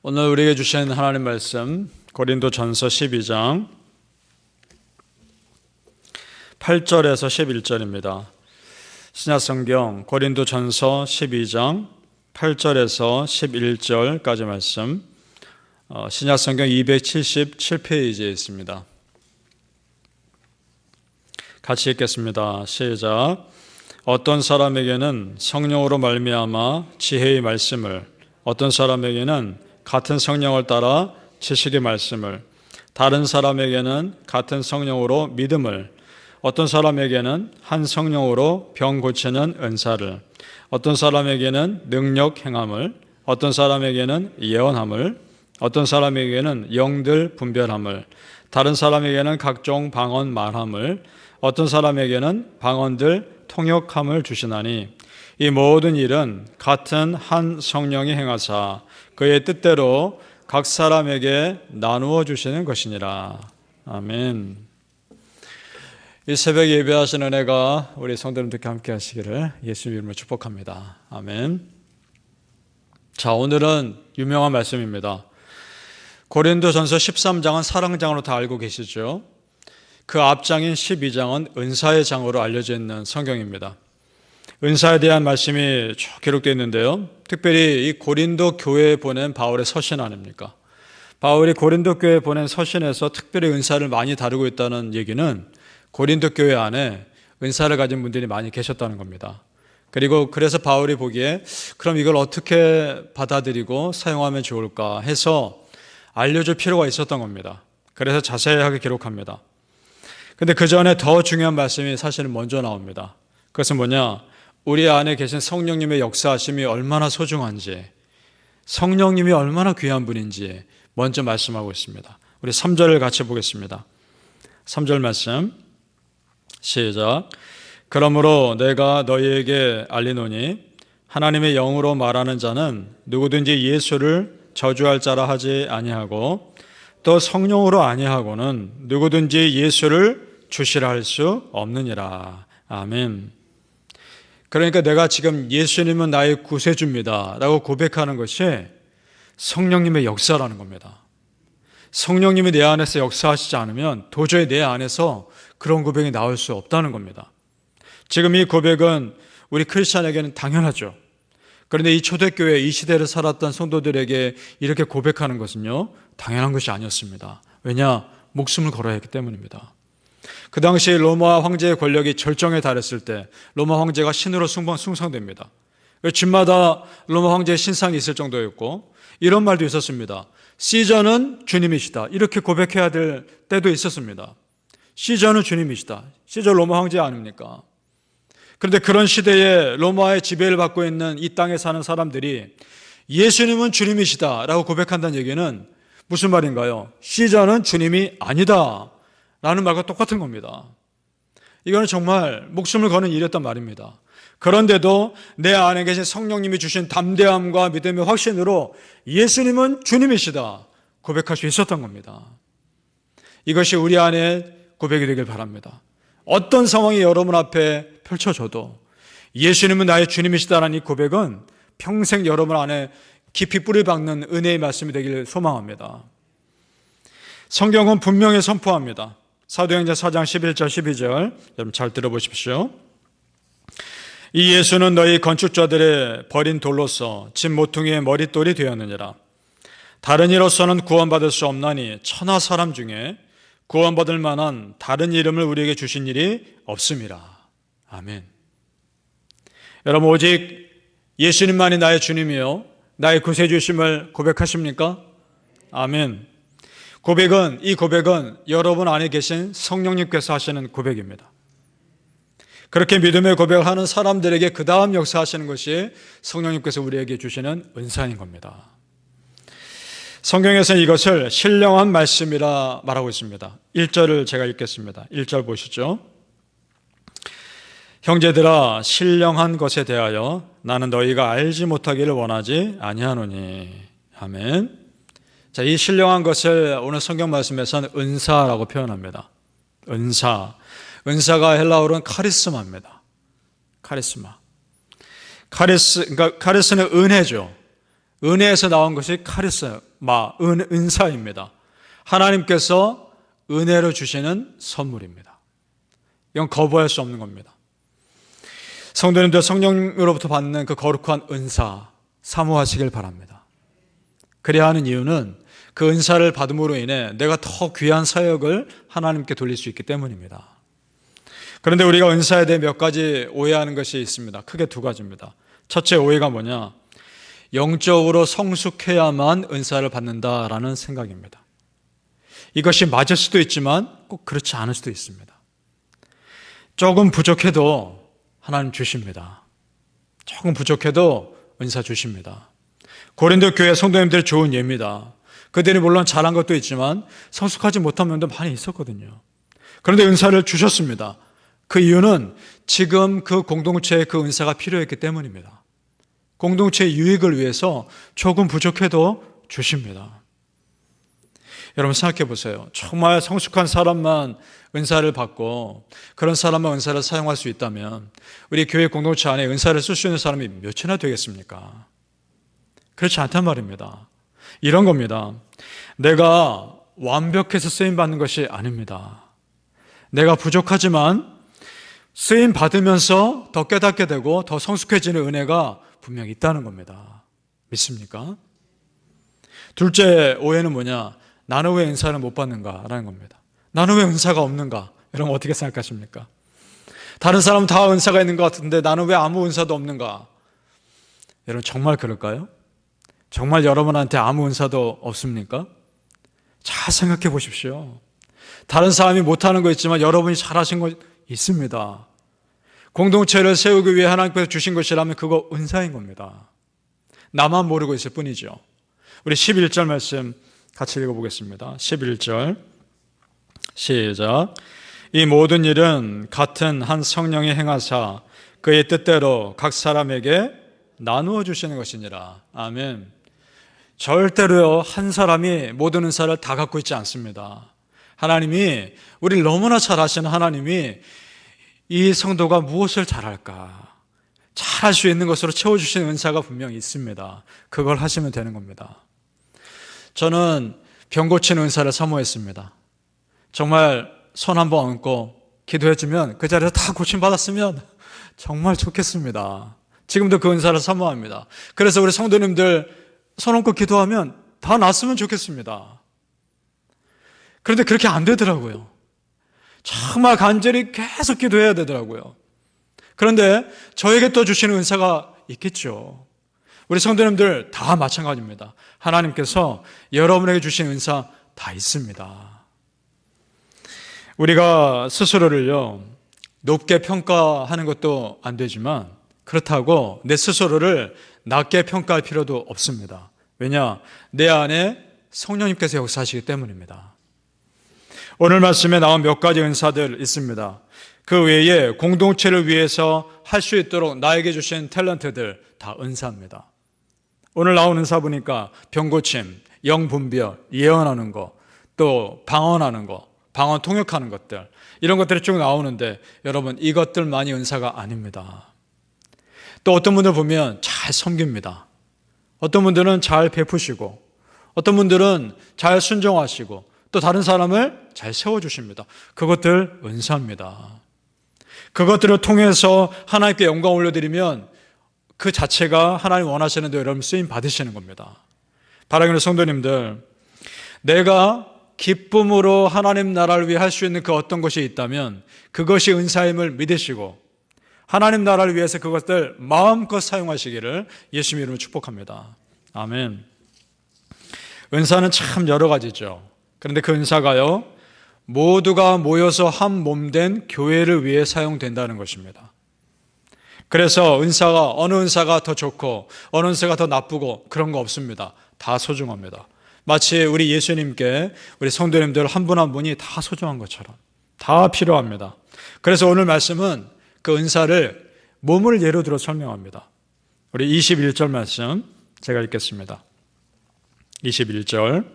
오늘 우리에게 주신 하나님 말씀 고린도전서 12장 8절에서 11절입니다. 신약성경 고린도전서 12장 8절에서 11절까지 말씀, 신약성경 277페이지에 있습니다. 같이 읽겠습니다. 시작. 어떤 사람에게는 성령으로 말미암아 지혜의 말씀을, 어떤 사람에게는 같은 성령을 따라 지식의 말씀을, 다른 사람에게는 같은 성령으로 믿음을, 어떤 사람에게는 한 성령으로 병 고치는 은사를, 어떤 사람에게는 능력 행함을, 어떤 사람에게는 예언함을, 어떤 사람에게는 영들 분별함을, 다른 사람에게는 각종 방언 말함을, 어떤 사람에게는 방언들 통역함을 주시나니 이 모든 일은 같은 한 성령이 행하사 그의 뜻대로 각 사람에게 나누어 주시는 것이니라. 아멘. 이 새벽 예배하신 은혜가 우리 성도님들께 함께 하시기를 예수님 이름으로 축복합니다. 아멘. 자, 오늘은 유명한 말씀입니다. 고린도전서 13장은 사랑장으로 다 알고 계시죠? 그 앞장인 12장은 은사의 장으로 알려져 있는 성경입니다. 은사에 대한 말씀이 쭉 기록되어 있는데요, 특별히 이 고린도 교회에 보낸 바울의 서신 아닙니까? 바울이 고린도 교회에 보낸 서신에서 특별히 은사를 많이 다루고 있다는 얘기는 고린도 교회 안에 은사를 가진 분들이 많이 계셨다는 겁니다. 그리고 그래서 바울이 보기에 그럼 이걸 어떻게 받아들이고 사용하면 좋을까 해서 알려줄 필요가 있었던 겁니다. 그래서 자세하게 기록합니다. 근데 그 전에 더 중요한 말씀이 사실은 먼저 나옵니다. 그것은 뭐냐? 우리 안에 계신 성령님의 역사하심이 얼마나 소중한지, 성령님이 얼마나 귀한 분인지 먼저 말씀하고 있습니다. 우리 3절을 같이 보겠습니다. 3절 말씀 시작. 그러므로 내가 너희에게 알리노니 하나님의 영으로 말하는 자는 누구든지 예수를 저주할 자라 하지 아니하고 또 성령으로 아니하고는 누구든지 예수를 주시라 할 수 없느니라. 아멘. 그러니까 내가 지금 예수님은 나의 구세주입니다 라고 고백하는 것이 성령님의 역사라는 겁니다. 성령님이 내 안에서 역사하시지 않으면 도저히 내 안에서 그런 고백이 나올 수 없다는 겁니다. 지금 이 고백은 우리 크리스찬에게는 당연하죠. 그런데 이 초대교회, 이 시대를 살았던 성도들에게 이렇게 고백하는 것은요, 당연한 것이 아니었습니다. 왜냐? 목숨을 걸어야 했기 때문입니다. 그 당시 로마 황제의 권력이 절정에 달했을 때 로마 황제가 신으로 숭상됩니다. 집마다 로마 황제의 신상이 있을 정도였고, 이런 말도 있었습니다. 시저는 주님이시다, 이렇게 고백해야 될 때도 있었습니다. 시저는 주님이시다. 시저 로마 황제 아닙니까? 그런데 그런 시대에 로마의 지배를 받고 있는 이 땅에 사는 사람들이 예수님은 주님이시다 라고 고백한다는 얘기는 무슨 말인가요? 시저는 주님이 아니다 라는 말과 똑같은 겁니다. 이거는 정말 목숨을 거는 일이었단 말입니다. 그런데도 내 안에 계신 성령님이 주신 담대함과 믿음의 확신으로 예수님은 주님이시다 고백할 수 있었던 겁니다. 이것이 우리 안에 고백이 되길 바랍니다. 어떤 상황이 여러분 앞에 펼쳐져도 예수님은 나의 주님이시다라는 이 고백은 평생 여러분 안에 깊이 뿌리 박는 은혜의 말씀이 되기를 소망합니다. 성경은 분명히 선포합니다. 사도행전 4장 11절 12절 여러분 잘 들어보십시오. 이 예수는 너희 건축자들의 버린 돌로서 집 모퉁이의 머릿돌이 되었느니라. 다른 이로서는 구원받을 수 없나니 천하 사람 중에 구원받을 만한 다른 이름을 우리에게 주신 일이 없음이라. 아멘. 여러분, 오직 예수님만이 나의 주님이요 나의 구세주심을 고백하십니까? 아멘. 이 고백은 여러분 안에 계신 성령님께서 하시는 고백입니다. 그렇게 믿음의 고백을 하는 사람들에게 그 다음 역사하시는 것이 성령님께서 우리에게 주시는 은사인 겁니다. 성경에서는 이것을 신령한 말씀이라 말하고 있습니다. 1절을 제가 읽겠습니다. 1절 보시죠. 형제들아, 신령한 것에 대하여 나는 너희가 알지 못하기를 원하지 아니하노니. 아멘. 자, 이 신령한 것을 오늘 성경 말씀에서는 은사라고 표현합니다. 은사가 헬라어로는 카리스마입니다. 카리스마. 그러니까 카리스는 은혜죠. 은혜에서 나온 것이 카리스마, 은사입니다. 하나님께서 은혜로 주시는 선물입니다. 이건 거부할 수 없는 겁니다. 성도님들, 성령으로부터 받는 그 거룩한 은사 사모하시길 바랍니다. 그래야 하는 이유는 그 은사를 받음으로 인해 내가 더 귀한 사역을 하나님께 돌릴 수 있기 때문입니다. 그런데 우리가 은사에 대해 몇 가지 오해하는 것이 있습니다. 크게 두 가지입니다. 첫째 오해가 뭐냐? 영적으로 성숙해야만 은사를 받는다라는 생각입니다. 이것이 맞을 수도 있지만 꼭 그렇지 않을 수도 있습니다. 조금 부족해도 하나님 주십니다. 조금 부족해도 은사 주십니다. 고린도 교회 성도님들이 좋은 예입니다. 그들이 물론 잘한 것도 있지만 성숙하지 못한 면도 많이 있었거든요. 그런데 은사를 주셨습니다. 그 이유는 지금 그 공동체에 그 은사가 필요했기 때문입니다. 공동체의 유익을 위해서 조금 부족해도 주십니다. 여러분 생각해 보세요. 정말 성숙한 사람만 은사를 받고 그런 사람만 은사를 사용할 수 있다면 우리 교회 공동체 안에 은사를 쓸 수 있는 사람이 몇이나 되겠습니까? 그렇지 않단 말입니다. 이런 겁니다. 내가 완벽해서 쓰임받는 것이 아닙니다. 내가 부족하지만 쓰임받으면서 더 깨닫게 되고 더 성숙해지는 은혜가 분명히 있다는 겁니다. 믿습니까? 둘째 오해는 뭐냐? 나는 왜 은사를 못 받는가라는 겁니다. 나는 왜 은사가 없는가? 여러분 어떻게 생각하십니까? 다른 사람은 다 은사가 있는 것 같은데 나는 왜 아무 은사도 없는가? 여러분 정말 그럴까요? 정말 여러분한테 아무 은사도 없습니까? 잘 생각해 보십시오. 다른 사람이 못하는 거 있지만 여러분이 잘하신 거 있습니다. 공동체를 세우기 위해 하나님께서 주신 것이라면 그거 은사인 겁니다. 나만 모르고 있을 뿐이죠. 우리 11절 말씀 같이 읽어보겠습니다. 11절 시작. 이 모든 일은 같은 한 성령이 행하사 그의 뜻대로 각 사람에게 나누어 주시는 것이니라. 아멘. 절대로요 한 사람이 모든 은사를 다 갖고 있지 않습니다. 하나님이 우리를 너무나 잘 아시는 하나님이 이 성도가 무엇을 잘할까? 잘할 수 있는 것으로 채워주시는 은사가 분명히 있습니다. 그걸 하시면 되는 겁니다. 저는 병 고치는 은사를 사모했습니다. 정말 손 한번 얹고 기도해주면 그 자리에서 다 고침받았으면 정말 좋겠습니다. 지금도 그 은사를 사모합니다. 그래서 우리 성도님들 손 얹고 기도하면 다 낫으면 좋겠습니다. 그런데 그렇게 안 되더라고요. 정말 간절히 계속 기도해야 되더라고요. 그런데 저에게 또 주시는 은사가 있겠죠. 우리 성도님들 다 마찬가지입니다. 하나님께서 여러분에게 주신 은사 다 있습니다. 우리가 스스로를요 높게 평가하는 것도 안 되지만 그렇다고 내 스스로를 낮게 평가할 필요도 없습니다. 왜냐? 내 안에 성령님께서 역사하시기 때문입니다. 오늘 말씀에 나온 몇 가지 은사들 있습니다. 그 외에 공동체를 위해서 할 수 있도록 나에게 주신 탤런트들 다 은사입니다. 오늘 나온 은사 보니까 병고침, 영분별, 예언하는 거, 또 방언하는 거, 방언 통역하는 것들 이런 것들이 쭉 나오는데 여러분 이것들만이 은사가 아닙니다. 또 어떤 분들 보면 잘 섬깁니다. 어떤 분들은 잘 베푸시고 어떤 분들은 잘 순종하시고 또 다른 사람을 잘 세워주십니다. 그것들 은사입니다. 그것들을 통해서 하나님께 영광 올려드리면 그 자체가 하나님 원하시는 대로 여러분 쓰임 받으시는 겁니다. 사랑하는 성도님들, 내가 기쁨으로 하나님 나라를 위해 할 수 있는 그 어떤 것이 있다면 그것이 은사임을 믿으시고 하나님 나라를 위해서 그것들 마음껏 사용하시기를 예수님 이름으로 축복합니다. 아멘. 은사는 참 여러 가지죠. 그런데 그 은사가요 모두가 모여서 한 몸된 교회를 위해 사용된다는 것입니다. 그래서 은사가 어느 은사가 더 좋고 어느 은사가 더 나쁘고 그런 거 없습니다. 다 소중합니다. 마치 우리 예수님께 우리 성도님들 한 분 한 분이 다 소중한 것처럼 다 필요합니다. 그래서 오늘 말씀은 그 은사를 몸을 예로 들어 설명합니다. 우리 21절 말씀 제가 읽겠습니다. 21절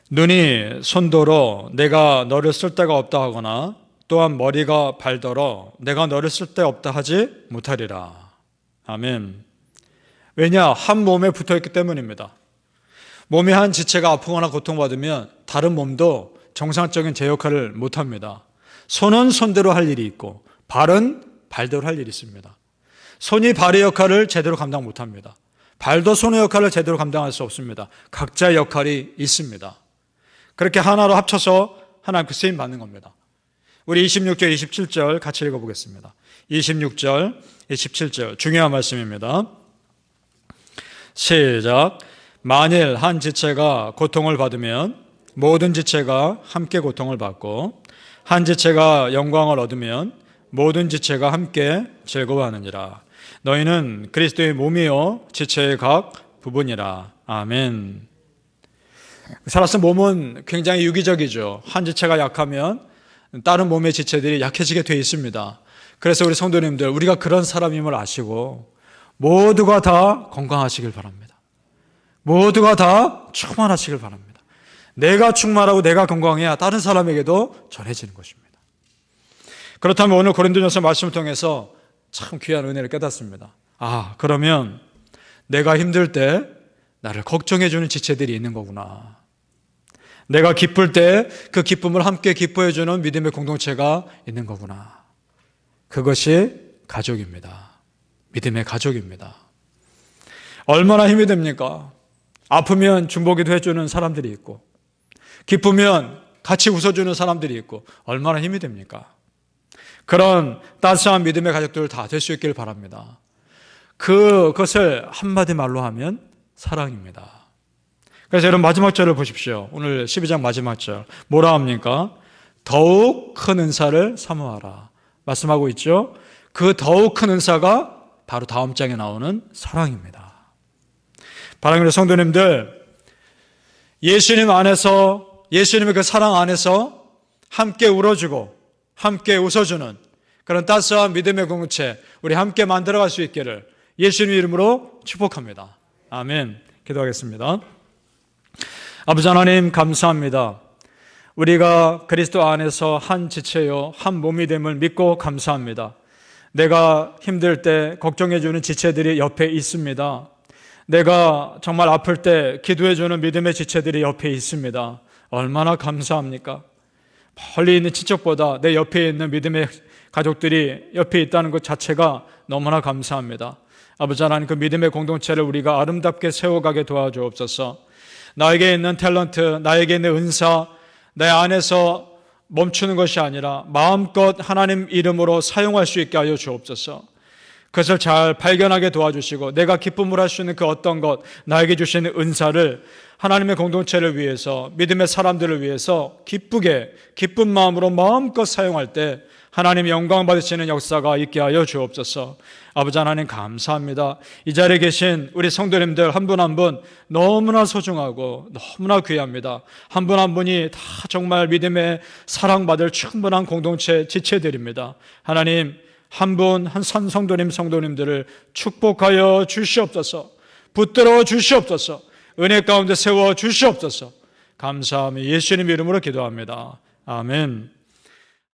눈이 손더러 내가 너를 쓸 데가 없다 하거나 또한 머리가 발더러 내가 너를 쓸 데 없다 하지 못하리라. 아멘. 왜냐? 한 몸에 붙어있기 때문입니다. 몸의 한 지체가 아프거나 고통받으면 다른 몸도 정상적인 제 역할을 못합니다. 손은 손대로 할 일이 있고 발은 발대로 할 일이 있습니다. 손이 발의 역할을 제대로 감당 못합니다. 발도 손의 역할을 제대로 감당할 수 없습니다. 각자의 역할이 있습니다. 그렇게 하나로 합쳐서 하나님께 쓰임 받는 겁니다. 우리 26절, 27절 같이 읽어보겠습니다. 26절, 27절 중요한 말씀입니다. 시작. 만일 한 지체가 고통을 받으면 모든 지체가 함께 고통을 받고 한 지체가 영광을 얻으면 모든 지체가 함께 즐거워하느니라. 너희는 그리스도의 몸이요 지체의 각 부분이라. 아멘. 살아서 몸은 굉장히 유기적이죠. 한 지체가 약하면 다른 몸의 지체들이 약해지게 되어 있습니다. 그래서 우리 성도님들, 우리가 그런 사람임을 아시고 모두가 다 건강하시길 바랍니다. 모두가 다 충만하시길 바랍니다. 내가 충만하고 내가 건강해야 다른 사람에게도 전해지는 것입니다. 그렇다면 오늘 고린도전서 말씀을 통해서 참 귀한 은혜를 깨닫습니다. 그러면 내가 힘들 때 나를 걱정해 주는 지체들이 있는 거구나. 내가 기쁠 때 그 기쁨을 함께 기뻐해 주는 믿음의 공동체가 있는 거구나. 그것이 가족입니다. 믿음의 가족입니다. 얼마나 힘이 됩니까? 아프면 중보기도 해주는 사람들이 있고 기쁘면 같이 웃어주는 사람들이 있고 얼마나 힘이 됩니까? 그런 따스한 믿음의 가족들 다 될 수 있길 바랍니다. 그것을 한마디 말로 하면 사랑입니다. 그래서 여러분 마지막 절을 보십시오. 오늘 12장 마지막 절 뭐라 합니까? 더욱 큰 은사를 사모하라 말씀하고 있죠. 그 더욱 큰 은사가 바로 다음 장에 나오는 사랑입니다. 바람의 성도님들, 예수님 안에서, 예수님의 그 사랑 안에서 함께 울어주고 함께 웃어주는 그런 따스한 믿음의 공동체 우리 함께 만들어갈 수 있기를 예수님 이름으로 축복합니다. 아멘. 기도하겠습니다. 아버지 하나님 감사합니다. 우리가 그리스도 안에서 한 지체요 한 몸이 됨을 믿고 감사합니다. 내가 힘들 때 걱정해 주는 지체들이 옆에 있습니다. 내가 정말 아플 때 기도해 주는 믿음의 지체들이 옆에 있습니다. 얼마나 감사합니까? 멀리 있는 친척보다 내 옆에 있는 믿음의 가족들이 옆에 있다는 것 자체가 너무나 감사합니다. 아버지 하나님, 그 믿음의 공동체를 우리가 아름답게 세워가게 도와주옵소서. 나에게 있는 탤런트, 나에게 있는 은사, 내 안에서 멈추는 것이 아니라 마음껏 하나님 이름으로 사용할 수 있게 하여 주옵소서. 그것을 잘 발견하게 도와주시고 내가 기쁨을 할 수 있는 그 어떤 것, 나에게 주시는 은사를 하나님의 공동체를 위해서, 믿음의 사람들을 위해서 기쁜 마음으로 마음껏 사용할 때 하나님 영광 받으시는 역사가 있게 하여 주옵소서. 아버지 하나님 감사합니다. 이 자리에 계신 우리 성도님들 한 분 한 분 너무나 소중하고 너무나 귀합니다. 한 분 한 분이 다 정말 믿음의 사랑받을 충분한 공동체 지체들입니다. 하나님 한 분 한 성도님 성도님들을 축복하여 주시옵소서. 붙들어 주시옵소서. 은혜 가운데 세워 주시옵소서. 감사하며 예수님 이름으로 기도합니다. 아멘.